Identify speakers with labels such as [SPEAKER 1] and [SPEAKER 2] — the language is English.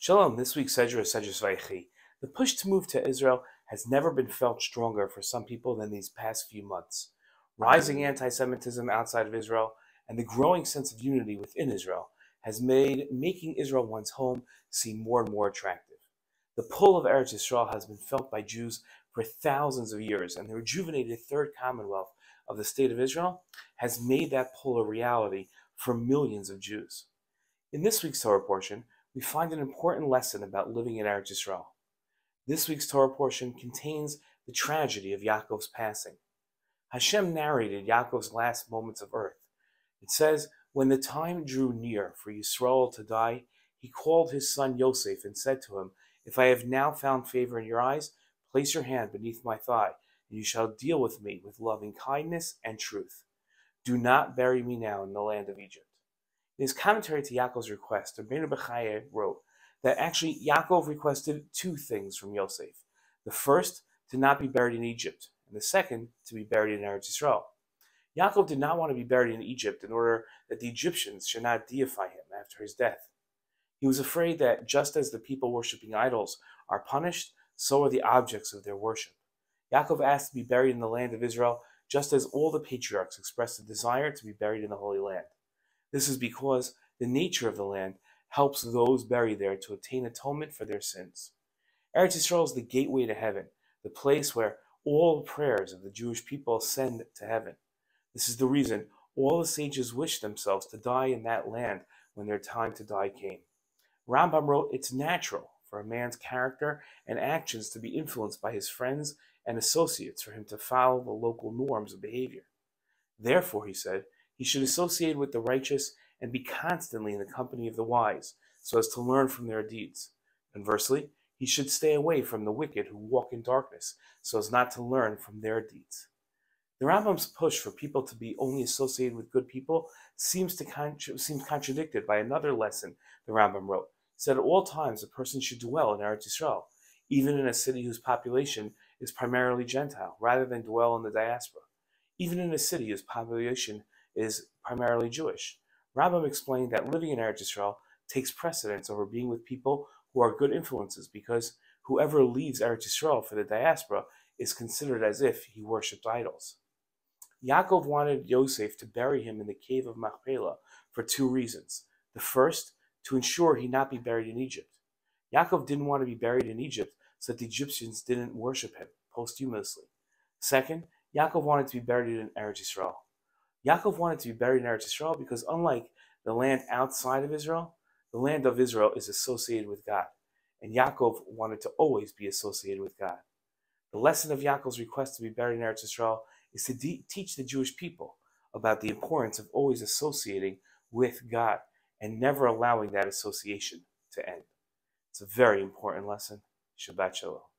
[SPEAKER 1] Shalom, this week's Sedra is Sedra Vayechi. The push to move to Israel has never been felt stronger for some people than these past few months. Rising anti-Semitism outside of Israel and the growing sense of unity within Israel has made making Israel one's home seem more and more attractive. The pull of Eretz Yisrael has been felt by Jews for thousands of years, and the rejuvenated Third Commonwealth of the State of Israel has made that pull a reality for millions of Jews. In this week's Torah portion, we find an important lesson about living in Eretz Yisrael. This week's Torah portion contains the tragedy of Yaakov's passing. Hashem narrated Yaakov's last moments of earth. It says, when the time drew near for Yisrael to die, he called his son Yosef and said to him, if I have now found favor in your eyes, place your hand beneath my thigh, and you shall deal with me with loving kindness and truth. Do not bury me now in the land of Egypt. In his commentary to Yaakov's request, Rabbeinu Bechaya wrote that actually Yaakov requested two things from Yosef. The first, to not be buried in Egypt, and the second, to be buried in Eretz Yisrael. Yaakov did not want to be buried in Egypt in order that the Egyptians should not deify him after his death. He was afraid that just as the people worshipping idols are punished, so are the objects of their worship. Yaakov asked to be buried in the land of Israel, just as all the patriarchs expressed a desire to be buried in the Holy Land. This is because the nature of the land helps those buried there to obtain atonement for their sins. Eretz Yisrael is the gateway to heaven, the place where all the prayers of the Jewish people ascend to heaven. This is the reason all the sages wished themselves to die in that land when their time to die came. Rambam wrote, it's natural for a man's character and actions to be influenced by his friends and associates for him to follow the local norms of behavior. Therefore, he said, he should associate with the righteous and be constantly in the company of the wise, so as to learn from their deeds. Conversely, he should stay away from the wicked who walk in darkness, so as not to learn from their deeds. The Rambam's push for people to be only associated with good people seems contradicted by another lesson the Rambam wrote. He said at all times a person should dwell in Eretz Yisrael, even in a city whose population is primarily Gentile, rather than dwell in the diaspora. Even in a city whose population is primarily Jewish. Rambam explained that living in Eretz Yisrael takes precedence over being with people who are good influences, because whoever leaves Eretz Yisrael for the diaspora is considered as if he worshipped idols. Yaakov wanted Yosef to bury him in the cave of Machpeilah for two reasons. The first, to ensure he not be buried in Egypt. Yaakov didn't want to be buried in Egypt so that the Egyptians didn't worship him posthumously. Second, Yaakov wanted to be buried in Eretz Yisrael. Yaakov wanted to be buried in Eretz Yisrael because unlike the land outside of Israel, the land of Israel is associated with God, and Yaakov wanted to always be associated with God. The lesson of Yaakov's request to be buried in Eretz Yisrael is to teach the Jewish people about the importance of always associating with God and never allowing that association to end. It's a very important lesson. Shabbat Shalom.